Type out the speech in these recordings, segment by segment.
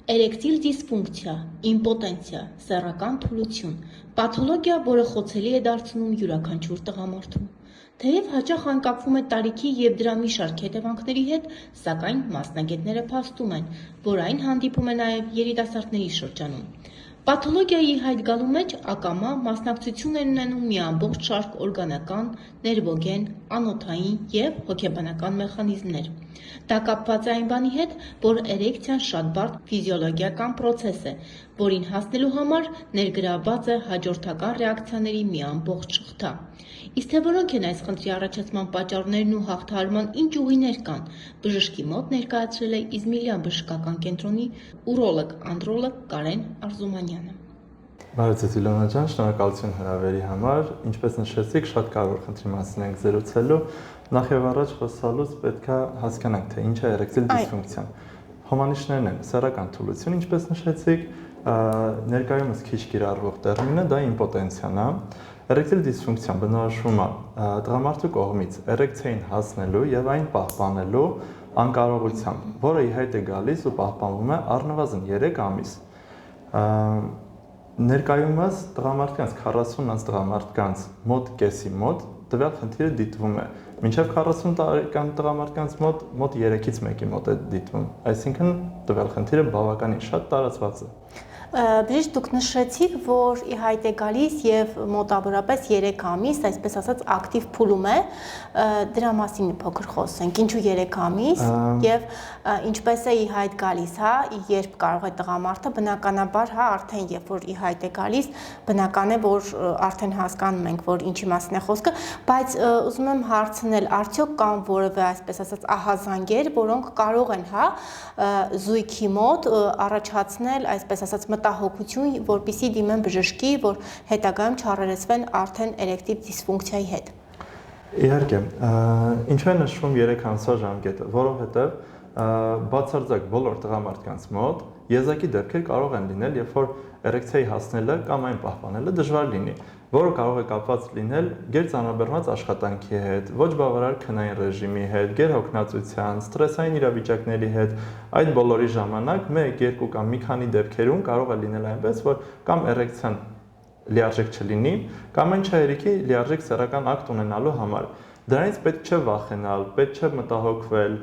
Էրեկտիլ դիսֆունկցիա, իմպոտենցիա, սեռական թուլություն, պաթոլոգիա, որը խոցելի է դարձնում յուրաքանչյուր տղամարդու։ Թեև հաճախ այն կապվում է տարիքի և դրա մի շարք հետևանքների հետ, սակայն մասնագետները փաստում են, որ այն հանդիպում է նաև երիտասարդների շրջանում։ Պաթոլոգիայի հայտ գալու մեջ ակամա մասնակցություն են ունենում մի ամբողջ շարք օրգանական, ներվոգեն, անոթային և հոգեբանական մեխանիզմներ։ Դա կապված է այն բանի հետ, որ էրեկցիան շատ բարդ ֆիզիոլոգիական պրոցես է, որին հասնելու համար ներգրավված է հաջորդական ռեակցիաների մի ամբողջ շղթա։ Իսկ թե որոնք են այս խնդրի առաջացման պատճառներն ու հաղթահարման ինչ ուղիներ կան, բժշկի մոտ ներկայացրել է Իզմիլյան բժշկական կենտրոնի ուրոլոգ-անդրոլոգ Կարեն Արզումանյանը։ Բարև ձեզ Իլոնա ջան, շնորհակալություն հրավերի համար։ Ինչպես նշեցիք, շատ կարևոր խնդրի մասին ենք զրուցելու։ Նախ եւ առաջ խոսալուց պետք է հասկանանք, թե ինչ է էրեկտիլ դիսֆունկցիան։ Հոմանիշներն են սեռական թուլություն, ինչպես նշեցիք, ներկայումս քիչ կիրառվող տերմինը դա իմպոտենցիան է։ Էրեկտիլ դիսֆունկցիան բնորոշվում է տղամարդու կողմից էրեկցիային հասնելու եւ այն պահպանելու անկարողությամբ, որը ի հայտ է գալիս ու պահպանվում է առնվազն 3 ամիս։ Ներկայումս տղամարդկանց 40-ից տղամարդկանց մոտ կեսի մոտ տվյալ խնդիրը դիտվում է։ Մինչև 40 տարեկան տղամարդկանց մոտ 3-ից 1-ի մոտ է դիտվում։ Այսինքն տվյալ խնդիրը բավականին շատ տարածված է։ Բժիշկ, դուք նշեցիք, որ ի հայտ է գալիս եւ մոտավորապես 3 ամիս, այսպես ասած, ակտիվ փուլում է, դրա մասին փոքր խոսենք, ինչու 3 ամիս եւ ինչպես է ի հայտ գալիս, հա, երբ կարող է տղամարդը բնականաբար, հա, արդեն երբ որ ի հայտ է գալիս, բնական է, որ արդեն հասկանում ենք, որ ինչի մասին է խոսքը, բայց ուզում եմ հարցնել, արդյոք կան որևէ, այսպես ասած, ահազանգեր, որոնք կարող են, հա, զույգի մոտ առաջացնել, այսպես ասած, մտահոգություն, որպեսզի դիմեն բժշկի, որ հետագայում չառերեսվեն արդեն էրեկտիլ դիսֆունկցիայի հետ։ Իհարկե, ինչու է նշվում 3 ամսվա ժամկետը, որովհետև բացարձակ բոլոր տղամարդկանց մոտ եզակի դեպքեր կարող են լինել, երբ որ էրեկցիայի հասնելը կամ այն պահպանելը դժվար լինի, որը կարող է կապված լինել գերծանրաբեռնված աշխատանքի հետ, ոչ բավարար քնային ռեժիմի հետ, գերհոգնածության, ստրեսային իրավիճակների հետ։ Այդ բոլորի ժամանակ 1, 2 կամ մի քանի դեպքերում կարող է լինել այնպես, որ կամ էրեկցիան լիարժեք չլինի, կամ այն չհերիքի լիարժեք սեռական ակտ ունենալու համար։ Դրանից պետք չէ վախենալ, պետք չէ մտահոգվել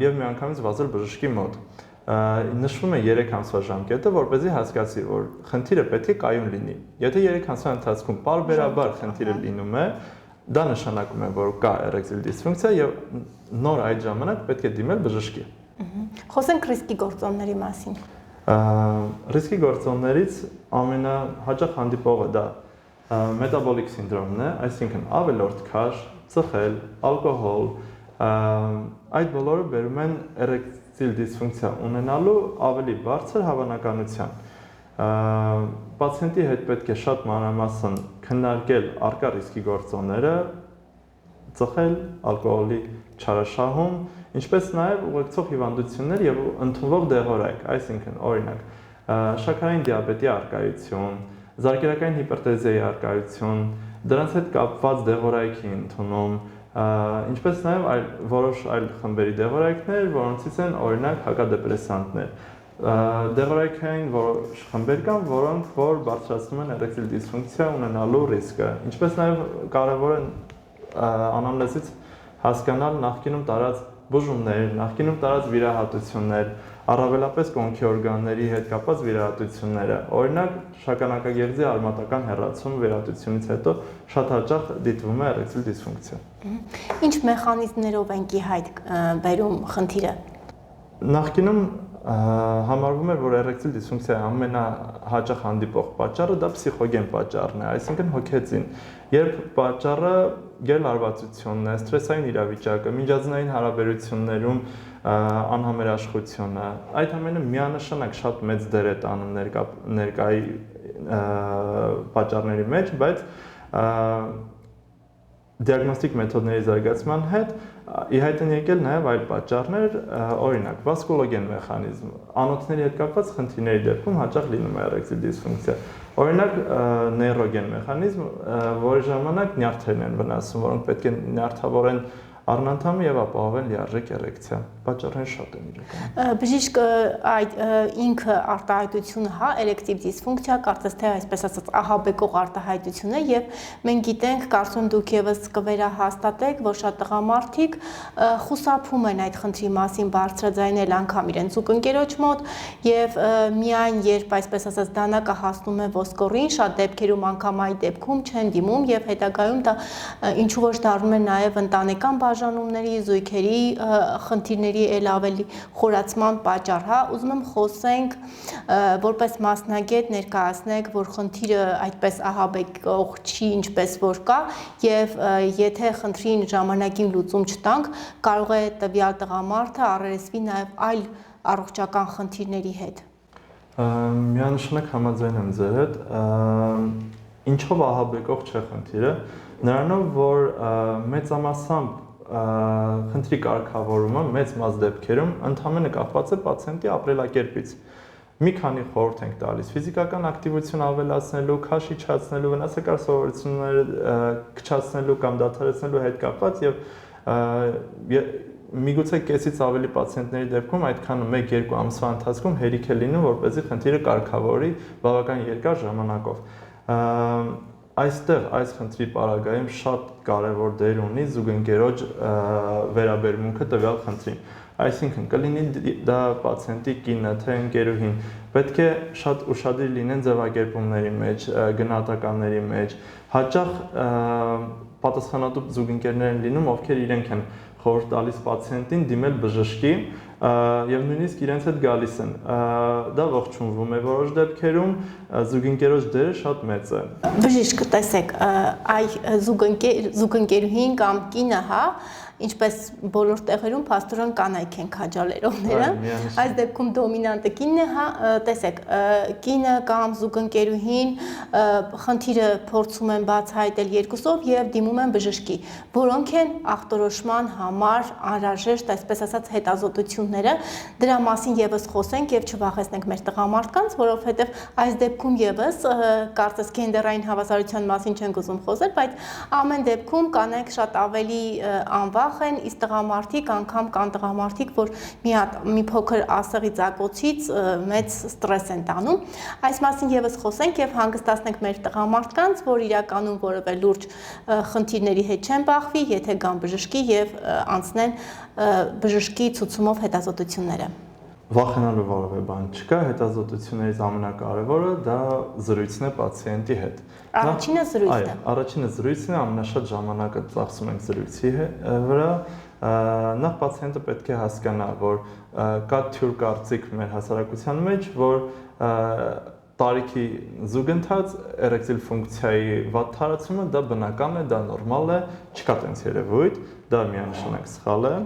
եւ միանգամից վազել բժշկի մոտ։ Նշվում է 3 ամսվա ժամկետը, որպեսզի հասկացի, որ խնդիրը պետք է կայուն լինի։ Եթե 3 ամսվա ընթացքում պարբերաբար խնդիրը լինում է, դա նշանակում է, որ կա էրեկտիլ դիսֆունկցիա եւ նոր այդ ժամանակ պետք է դիմել բժշկի։ Խոսենք ռիսկի գործոնների մասին։ Ռիսկի գործոններից ամենահաճախ հանդիպողը դա մետաբոլիկ սինդրոմն է, այսինքն ավելորդ քաշ, ծխել, ալկոհոլ, այդ բոլորը բերում են էրեկտիլ դիսֆունկցիա ունենալու ավելի բարձր հավանականության։ Պացիենտի հետ պետք է շատ մանրամասն քննարկել առկա ռիսկի գործոնները, ծխել, ալկոհոլի չարաշահում, ինչպես նաև ուղեկցող հիվանդություններ եւ ընդունվող դեղորայք, այսինքն օրինակ շաքարային դիաբետի առկայություն, զարկերակային հիպերտենզիայի առկայություն, դրանց հետ կապված դեղորայքի ընդունում, ինչպես նաև որոշ այլ խմբերի դեղորայքներ, որոնցից են օրինակ հակադեպրեսանտներ։ Դեղորայքային որոշ խմբեր կան, որոնք որ բարձրացնում են էրեկտիլ դիսֆունկցիա ունենալու ռիսկը, ինչպես նաև կարևոր է անամնեզից հասկանալ նախկինում տարած բուժումներ, նախկինում տարած վիրահատություններ, առավելապես կոնքի օրգանների հետ կապված վիրահատությունները։ Օրինակ, շագանակագեղձի արմատական հեռացում վիրահատությունից հետո շատ հաճախ դիտվում է էրեկտիլ դիսֆունկցիա։ Ինչ մեխանիզմներով են ի հայտ բերում խնդիրը։ Նախկինում համարվում էր, որ էրեկտիլ դիսֆունկցիայի ամենահաճախ հանդիպող պատճառը դա փսիխոգեն պատճառն է, այսինքն հոգեծին, երբ պատճառը գերլարվածությունն է, ստրեսային իրավիճակը, միջազգային հարաբերություններում անհամերաշխությունը, այդ ամենը միանշանակ շատ մեծ դեր է տանում ներկայի պատճառների մեջ, բայց դիագնոստիկ մեթոդների զարգացման հետ ի հայտ են եկել նաև այլ պատճառներ, օրինակ վասկուլոգեն մեխանիզմ, անոթների հետ կապված խնդիրների դեպքում հաճախ լինում է էրեկտիլ դիսֆունկցիա։ Օրինակ նեյրոգեն մեխանիզմ, որի ժամանակ նյարդերն են վնասում, որոնք պետք է նյարդավորեն առնանդամը եւ ապահովել լիարժեք էրեկցիա։ Պատճառները շատ են իրականում։ Բժիշկ այդ ինքը արտահայտությունը, հա, էրեկտիվ դիսֆունկցիա, կարծես թե այսպես ասած ահաբեկող արտահայտություն է եւ մենք գիտենք, կարծում դուք եւս կվերահաստատեք, որ շատ տղամարդիկ խուսափում են այդ խնդրի մասին բարձրաձայնել անգամ իրենց զուգընկերոջ մոտ եւ միայն երբ այսպես ասած դանակը հասնում է ոսկորին, շատ դեպքերում անգամ այդ դեպքում չեն դիմում եւ հետագայում դա ինչու ոչ դառնում է նաեւ ընտանեկան բաժանումների, զույգերի խնդիրների ել ավելի խորացման պատճառ, հա, ուզում եմ խոսենք որպես մասնագետ ներկայացնեք, որ խնդիրը այդպես ահաբեկող չի, ինչպես որ կա եւ եթե խնդրին ժամանակին լուծում չտանք, կարող է տվյալ տղամարդը առերեսվի նաեւ այլ առողջական խնդիրների հետ։ Միանշանակ համաձայն եմ ձեր հետ, ինչով ահաբեկող չէ խնդիրը, նրանով, որ մեծամասամբ խնդրի կարգավորումը մեծ մաս դեպքերում ընդհանրապես կախված է պացիենտի ապրելակերպից։ Մի քանի խորհուրդ ենք տալիս ֆիզիկական ակտիվություն ավելացնելու, քաշ իջացնելու, վնասակար սովորությունները քչացնելու կամ դադարեցնելու հետ կապված եւ միգուցե կեսից ավելի պացիենտների դեպքում այդքան 1-2 ամսվա ընթացքում հերիք է լինում, որպեսզի խնդիրը կարգավորի բավական երկար ժամանակով։ Այստեղ այս խնդրի պարագայում շատ կարևոր դեր ունի զուգընկերոջ վերաբերմունքը տվյալ խնդրին։ Այսինքն կլինի դա պացիենտի կինը, թե ընկերուհին, պետք է շատ ուշադիր լինեն ձևակերպումների մեջ, գնահատականների մեջ, հաճախ պատասխանատու զուգընկերներ են լինում, ովքեր իրենք են խորհուրդ տալիս պացիենտին դիմել բժշկի եւ նույնիսկ իրենց հետ գալիս են։ Դա ողջունվում է որոշ դեպքերում, զուգընկերոջ դերը շատ մեծ է։ Բժիշկ, տեսեք, այ զուգընկերուհին կամ կինը, հա, ինչպես բոլոր տեղերում փաստորեն կանայք են քաջալերողները, այս դեպքում դոմինանտը կինն է, հա, տեսեք, կինը կամ զուգընկերուհին խնդիրը փորձում են բացահայտել երկուսով եւ դիմում են բժշկի, որոնք են ախտորոշման համար անհրաժեշտ, այսպես ասած, հետազոտությունները, դրա մասին եւս խոսենք եւ չվախեցնենք մեր տղամարդկանց, որովհետեւ այս դեպքում եւս կարծես գենդերային հավասարության մասին չենք ուզում խոսել, բայց ամեն դեպքում կանայք շատ ավելի անվախ են, իսկ տղամարդիկ անգամ կան տղամարդիկ, որ մի փոքր ասեղի ծակոցից մեծ ստրես են տանում։ Այս մասին եւս խոսենք եւ հանգստացնենք մեր տղամարդկանց, որ իրականում որևէ լուրջ խնդիրների հետ չեն բախվի, եթե գան բժշկի եւ անցնեն բժշկի ցուցումով հետազոտությունները։ Վախենալու որևէ բան չկա, հետազոտություններից ամենակարևորը դա զրույցն է պացիենտի հետ։ Առաջինը զրույցն է։ Առաջինը զրույցն է, ամենաշատ ժամանակը ծախսում ենք զրույցի վրա։ Նախ պացիենտը պետք է հասկանա, որ կա թյուր կարծիք մեր հասարակության մեջ, որ տարիքի զուգընթաց էրեկտիլ ֆունկցիայի վատ թարացումը դա բնական է, դա նորմալ է, չկա տենց երևույթ, դա միանշանակ սխալ է։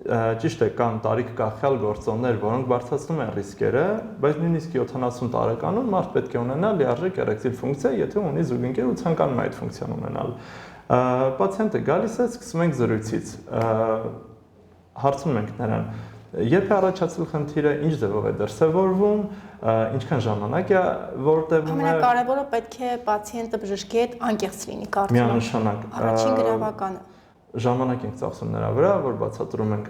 Ճիշտ է, կան տարիք կախյալ գործոններ, որոնք բարձրացնում են ռիսկերը, բայց նույնիսկ 70 տարեկանում մարդ պետք է ունենա լիարժեք էրեկտիլ ֆունկցիա, եթե ունի զուգընկեր ու ցանկանում է այդ ֆունկցիան ունենալ։ Պացիենտը գալիս է, սկսում ենք զրույցից։ Հարցնում ենք նրան, երբ է առաջացել խնդիրը, ինչ ձևով է դրսևորվում, ինչքան ժամանակ է որտեղում է։ Ամենակարևորը պետք է պացիենտը բժշկի հետ անկեղծ լինի, կարծում եմ։ Միանշանակ։ Առաջին գրավականը։ Ժամանակ ենք ծախսում նրա վրա, որ բացատրում ենք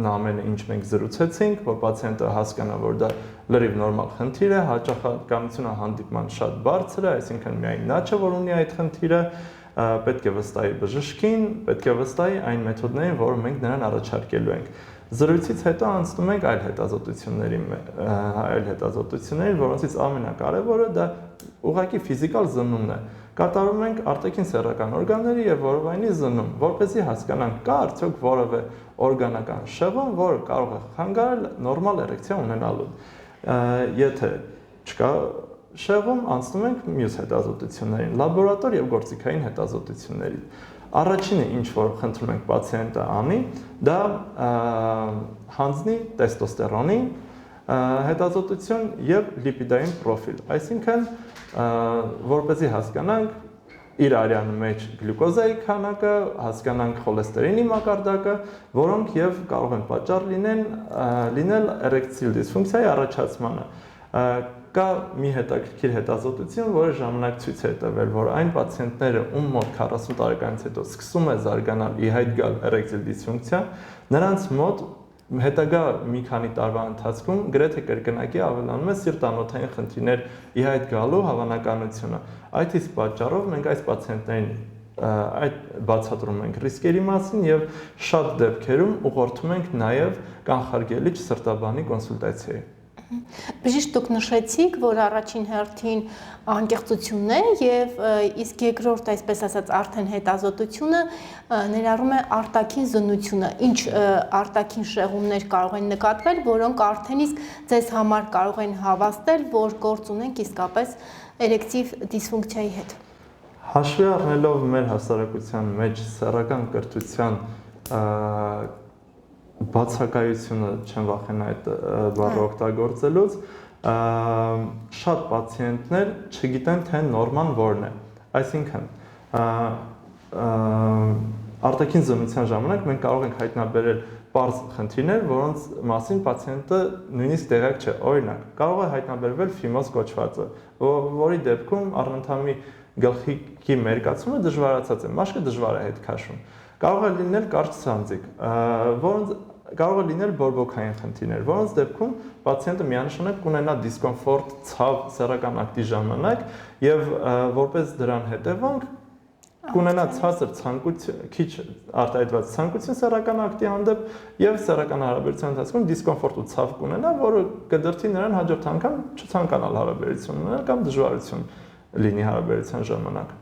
նա ամենը ինչ մենք զրուցեցինք, որ պացիենտը հասկանա, որ դա լրիվ նորմալ խնդիր է, հաճախականությունը հանդիպման շատ բարձր է, այսինքն միայն նա չէ, որ ունի այդ խնդիրը, պետք է վստահի բժշկին, պետք է վստահի այն մեթոդներին, որը մենք նրան առաջարկելու ենք։ Զրույցից հետո անցնում ենք այլ հետազոտությունների, որոնցից ամենակարևորը դա ուղղակի ֆիզիկալ զննումն է։ Կատարում ենք արտաքին սեռական օրգանների եւ որովայնի զննում, որպեսզի հասկանանք կա արդյոք որևէ օրգանական շեղում, որը կարող է խանգարել նորմալ էրեկցիա ունենալուն։ Եթե չկա շեղում, անցնում ենք մյուս հետազոտություններին, լաբորատոր եւ գործիքային հետազոտությունների։ Առաջինը, ինչ որ խնդրում ենք պացիենտը անի, դա հանձնի տեստոստերոնի հետազոտություն եւ լիպիդային պրոֆիլ, այսինքն որպեսզի հասկանանք իր արյանի մեջ գլյուկոզայի քանակը, հասկանանք խոլեստերինի մակարդակը, որոնք եւ կարող են պատճառ լինել էրեկտիլ դիսֆունկցիայի առաջացմանը։ կա մի հետաքրքիր հետազոտություն, որը ժամանակ ցույց է տվել, որ այն պացիենտները, ում մոտ 40 տարեկանից հետո սկսում է զարգանալ ի հայտ գալ էրեկտիլ դիսֆունկցիա, նրանց մոտ հետագա մի քանի տարվա ընթացքում գրեթե կրկնակի ավելանում է սիրտանոթային խնդիրներ ի հայտ գալու հավանականությունը։ Այդ իսկ պատճառով մենք այս պացիենտներին այդ բացատրում ենք ռիսկերի մասին եւ շատ դեպքերում ուղղորդում ենք նաեւ կանխարգելիչ սրտաբանի կոնսուլտացիայի։ Բժիշկ դուք նշեցիք, որ առաջին հերթին անկեղծությունն է եւ իսկ երկրորդ, այսպես ասած, արդեն հետազոտությունը ներառում է արտաքին զննությունը։ Ինչ արտաքին շեղումներ կարող են նկատվել, որոնք արդեն իսկ ձեզ համար կարող են հավաստել, որ գործ ունենք իսկապես էրեկտիվ դիսֆունկցիայի հետ։ Հաշվի առնելով մեր հասարակության մեջ սեռական կրթության բացակայությունը, չեմ վախենա այդ բառը օգտագործելուց, շատ պացիենտներ չգիտեն, թե նորման որն է։ Այսինքն, արտաքին զննության ժամանակ մենք կարող ենք հայտնաբերել պարզ խնդիրներ, որոնց մասին պացիենտը նույնիսկ տեղյակ չէ։ Օրինակ, կարող է հայտնաբերվել ֆիմոզ կոչվածը, որի դեպքում առնթամի գլխիկի մերկացումը դժվարացած է, մաշկը դժվար է հետ քաշում։ Կարող է լինել կարճ սանձիկ, որոնց կարող է լինել բորբոքային խնդիրներ, որոնց դեպքում պացիենտը միանշանակ կունենա դիսկոմֆորտ, ցավ սեռական ակտի ժամանակ եւ որպես դրան հետևանք կունենա ցածր ցանկություն, քիչ արտահայտված ցանկություն սեռական ակտի հանդեպ եւ սեռական հարաբերության ընթացքում դիսկոմֆորտ ու ցավ կունենա, որը կդրթի նրան հաջորդ անգամ չցանկանալ հարաբերություն ունենալ կամ դժվարություն լինի հարաբերության ժամանակ։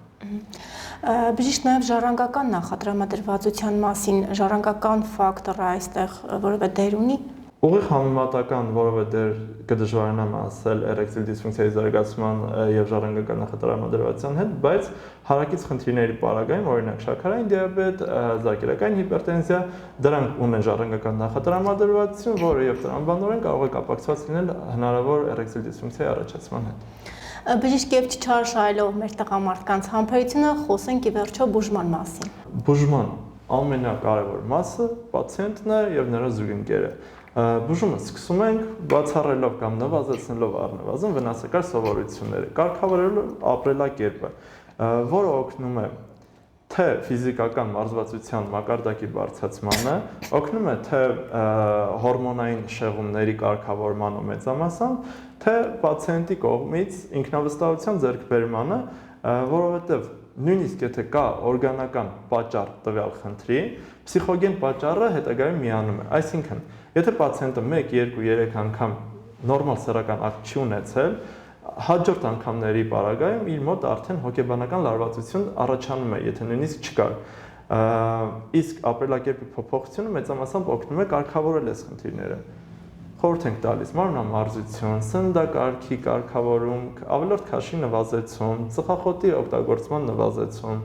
Բժիշկ նաև ժառանգական նախատրամադրվածության մասին ժառանգական ֆակտորը այստեղ որևէ դեր ունի։ Ուղիղ համեմատական որևէ դեր կդժվարանամ ասել էրեկտիլ դիսֆունկցիայի զարգացման եւ ժառանգական նախատրամադրվածության հետ, բայց հարակից խնդիրների պարագայում, օրինակ շաքարային դիաբետ, զարկերակային հիպերտենզիա, դրանք ունեն ժառանգական նախատրամադրվածություն, որը եւ տրամաբանորեն կարող է կապակցված լինել հնարավոր էրեկտիլ դիսֆունկցիայի առաջացման հետ։ Բժիշկ եւ չչարաշահելով մեր տղամարդկանց համբերությունը, խոսենք ի վերջո բուժման մասին։ Բուժման ամենակարևոր մասը պացիենտն է եւ նրա զուգընկերը։ Բուժումը սկսում ենք բացառելով կամ նվազեցնելով առնվազն վնասակար սովորությունները, կարգավորելով ապրելակերպը, որը օգնում է թե ֆիզիկական մարզվածության մակարդակի բարձրացմանը, օգնում է թե հորմոնային շեղումների կարգավորմանը մեծամասամբ, թե պացիենտի կողմից ինքնավստահության ձեռքբերմանը, որովհետև նույնիսկ եթե կա օրգանական պատճառ տվյալ խնդրի, փսիխոգեն պատճառը հետագայում միանում է։ Այսինքն, եթե պացիենտը 1, 2, 3 անգամ նորմալ սեռական ակտ չի ունեցել, հաջորդ անգամների պարագայում իր մոտ արդեն հոգեբանական լարվածություն առաջանում է, եթե նույնիսկ չկար։ Իսկ ապրելակերպի փոփոխությունը մեծամասամբ օգնում է կարգավորել այս խնդիրները։ Խորհուրդ ենք տալիս մարմնամարզություն, սննդակարգի կարգավորում, ավելորդ քաշի նվազեցում, ծխախոտի օգտագործման նվազեցում։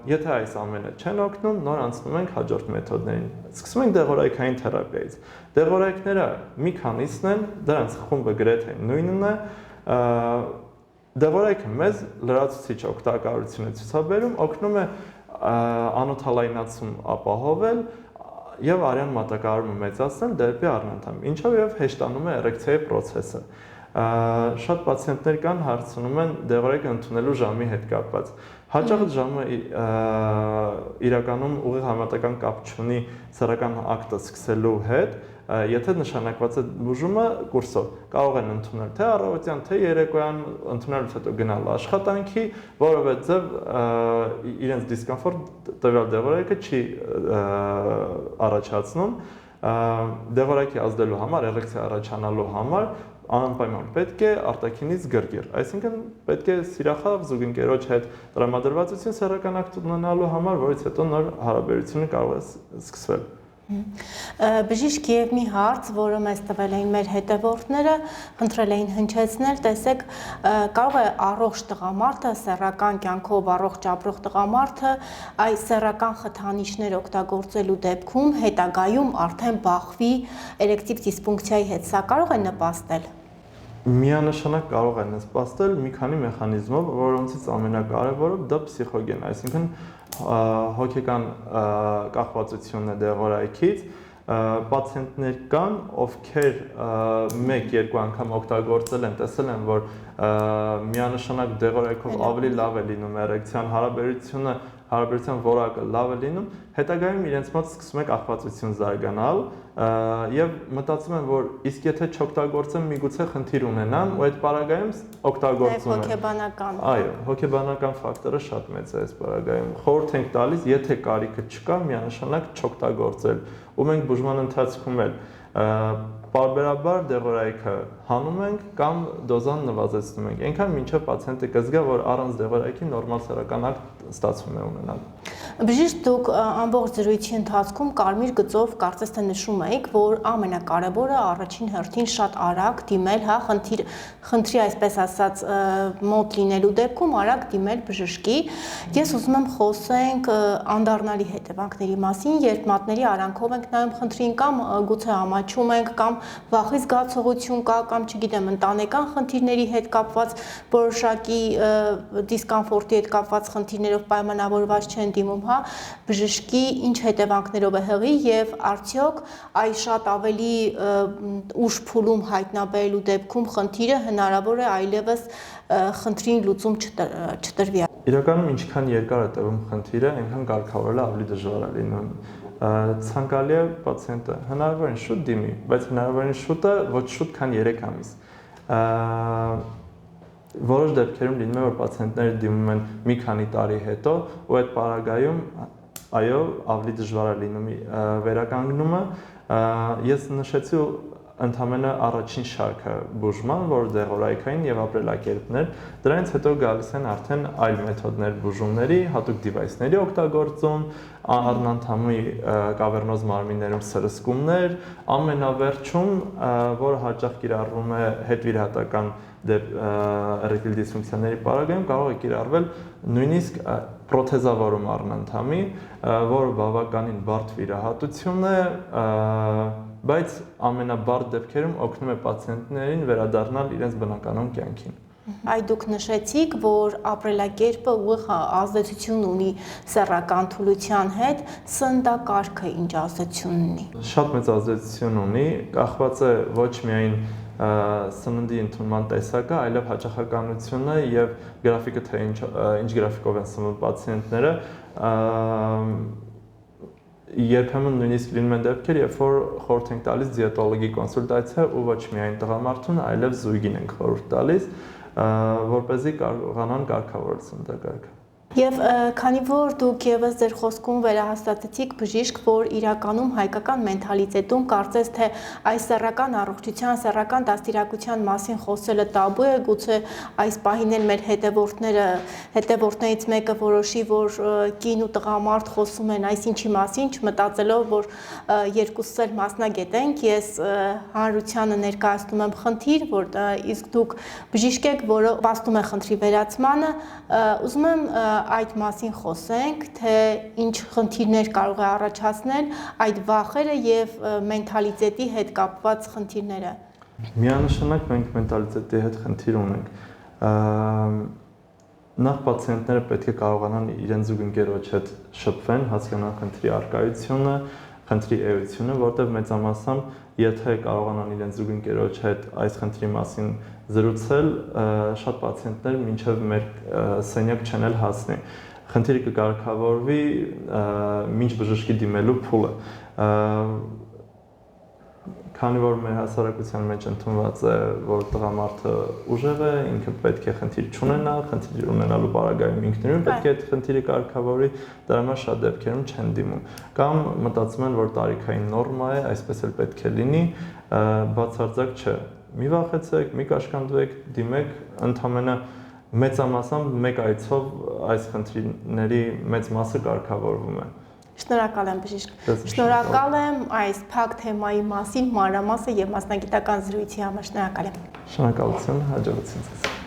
Եթե այս ամենը չեն օգնում, նոր անցնում ենք հաջորդ մեթոդներին։ Սկսում ենք դեղորայքային թերապիայից։ Դեղորայքները մի քանիսն են, դրանց խումբը գրեթե նույնն է։ Դեղորայքը մեզ լրացուցիչ օգտակարություն է ցուցաբերում, օգնում է անոթալայնացում ապահովել եւ արյան մատակարարումը մեծացնել դեպի առնանդամ, ինչով եւ հեշտանում է էրեկցիայի process-ը։ Շատ պացիենտներ կան հարցնում են դեղորայքը ընդունելու ժամի հետ կապված։ Հաճախ ժամը իրականում ուղիղ համեմատական կապ չունի սեռական ակտը սկսելու հետ, եթե նշանակված է բուժումը կուրսով, կարող են ընդունել թե առավոտյան, թե երեկոյան, ընդունելուց հետո գնալ աշխատանքի, որովհետև իրենց դիսկոմֆորտ տվյալ դեղորայքը չի առաջացնում, դեղորայքի ազդելու համար, էրեկցիա առաջանալու համար անպայման պետք է արտաքինից գրգիր, այսինքն պետք է սիրախավ զուգընկերոջ հետ տրամադրվածություն սեռական ակտ ունենալու համար, որից հետո նոր հարաբերությունը կարող է սկսվել։ Բժիշկ եւ մի հարց, որը մեզ տվել էին մեր հետևորդները, խնդրել էին հնչեցնել, տեսեք, կարող է առողջ տղամարդը, սեռական կյանքով առողջ ապրող տղամարդը այս սեռական խթանիչներ օգտագործելու դեպքում հետագայում արդեն բախվի էրեկտիվ դիսֆունկցիայի հետ, սա կարող է նպաստել։ Միանշանակ կարող է նպաստել մի քանի մեխանիզմով, որոնցից ամենակարևորը դա փսիխոգեն, այսինքն հոգեկան կախվածությունն է դեղորայքից, պացիենտներ կան, ովքեր 1-2 անգամ օգտագործել են, տեսել են, որ միանշանակ դեղորայքով ավելի լավ է լինում էրեկցիան հարաբերության որակը լավ է լինում, հետագայում իրենց մոտ սկսում է կախվածություն զարգանալ եւ մտածում են, որ իսկ եթե չօգտագործեմ, միգուցե խնդիր ունենամ, ու այդ պարագայում օգտագործում են։ Հոգեբանական։ Այո, հոգեբանական ֆակտորը շատ մեծ է այս պարագայում։ Խորհուրդ ենք տալիս, եթե կարիքը չկա, միանշանակ չօգտագործել։ Ու մենք բուժման ընթացքում էլ պարբերաբար դեղորայքը հանում ենք կամ դոզան նվազեցնում ենք։ Այնքան մինչև պացիենտը կզգա, որ առանց դեղորայքի նորմալ սեռական ակտ ստացվում է ունենալ։ Բժիշկ, դուք ամբողջ զրույցի ընթացքում կարմիր գծով կարծես թե նշում եք, որ ամենակարևորը առաջին հերթին շատ արագ դիմել, հա, խնդրի այսպես ասած մոտ լինելու դեպքում արագ դիմել բժշկի։ Ես ուզում եմ խոսենք անդառնալի հետևանքների մասին, երբ մատների արանքով ենք նայում խնդրին կամ գուցե ամաչում ենք կամ վախի զգացողություն կա կամ չգիտեմ ընտանեկան խնդիրների հետ կապված որոշակի դիսկոմֆորտի հետ կապված խնդիրներով պայմանավորված չեն դիմում, հա, բժշկի ինչ հետևանքներով է հղի եւ արդյոք այս շատ ավելի ուշ փուլում հայտնաբերելու դեպքում խնդիրը հնարավոր է այլևս խնդրին լուծում չտրվի։ Իրականում ինչքան երկար է տևում խնդիրը, այնքան կարգավորելը ավելի դժվար է լինում։ Ցանկալի է պացիենտը հնարավորին շուտ դիմի, բայց հնարավորին շուտը ոչ շուտ, քան 3 ամիս։ Որոշ դեպքերում լինում է, որ պացիենտները դիմում են մի քանի տարի հետո, ու այդ պարագայում այո, ավելի դժվար է լինում վերականգնումը։ Ես նշեցի ընդամենը առաջին շարքը բուժման, որ դեղորայքային եւ ապրելակերպներ, դրանից հետո գալիս են արդեն այլ մեթոդներ բուժումների, հատուկ դիվայսների օգտագործում, առնանդամի կավերնոզ մարմիններում սրսկումներ, ամենավերջում, որը հաճախ կիրառվում է հետվիրահատական էրեկտիլ դիսֆունկցիաների պարագայում, կարող է կիրառվել նույնիսկ պրոթեզավորում առնանդամի, որը բավականին բարդ վիրահատություն է, բայց ամենաբարդ դեպքերում օգնում է պացիենտներին վերադառնալ իրենց բնականոն կյանքին։ Այ դուք նշեցիք, որ ապրելակերպը ուղիղ ազդեցություն ունի սեռական թուլության հետ, սննդակարգը ինչ ազդեցություն ունի։ Շատ մեծ ազդեցություն ունի, կախված է ոչ միայն սննդի ընդունման տեսակը, այլև հաճախականությունը եւ գրաֆիկը, թե ինչ գրաֆիկով են սնվում պացիենտները, երբեմն նույնիսկ լինում են դեպքեր, երբ որ խորհուրդ ենք տալիս դիետոլոգի կոնսուլտացիա ու ոչ միայն տղամարդուն, այլև զույգին ենք խորհուրդ տալիս, որպեսզի կարողանան կարգավորել սննդակարգը։ Եվ քանի որ դուք եւս ձեր խոսքում վերահաստատեցիք բժիշկ, որ իրականում հայկական մենթալիտետում կարծես թե այս սեռական առողջության, սեռական դաստիարակության մասին խոսելը տաբու է, գուցե այս պահին էլ մեր հետևորդներից մեկը որոշի, որ կին ու տղամարդ խոսում են այսինչի մասին, չմտածելով, որ երկուսս էլ մասնագետ ենք, ես հանրությանը ներկայացնում եմ խնդիր, որ իսկ դուք բժիշկ եք, որը վաստում է խնդրի վերացմանը, ուզում եմ այդ մասին խոսենք, թե ինչ խնդիրներ կարող է առաջացնել այդ վախերը եւ մենթալիտետի հետ կապված խնդիրները։ Միանշանակ մենք մենթալիտետի հետ խնդիր ունենք։ Նախ պացիենտները պետք է կարողանան իրենց զուգընկերոջ հետ շփվեն, հասկանան խնդրի առկայությունը, խնդրի էությունը, որտեղ մեծամասամբ եթե կարողանան իրենց զուգընկերոջ հետ այս խնդրի մասին զրուցել, շատ պացիենտներ մինչև մեր սենյակ չեն էլ հասնի։ Խնդիրը կկարգավորվի մինչ բժշկի դիմելու փուլը։ Քանի որ մեր հասարակության մեջ ընդունված է, որ տղամարդը ուժեղ է, ինքը պետք է խնդիր չունենա, խնդիր ունենալու պարագայում ինքնուրույն պետք է այդ խնդիրը կարգավորի, դրա համար շատ դեպքերում չեն դիմում։ Կամ մտածում են, որ տարիքային նորմա է, այսպես էլ պետք է լինի, բացարձակ չէ։ Մի վախեցեք, մի կաշկանդվեք, դիմեք, ընդամենը մեծամասամբ մեկ այցով այս խնդիրների մեծ մասը կարգավորվում է։ Շնորհակալ եմ բժիշկ։ Շնորհակալ եմ այս փակ թեմայի մասին մանրամասը եւ մասնագիտական զրույցի համար։ Շնորհակալ եմ։ Շնորհակալություն, հաջողություն ձեզ։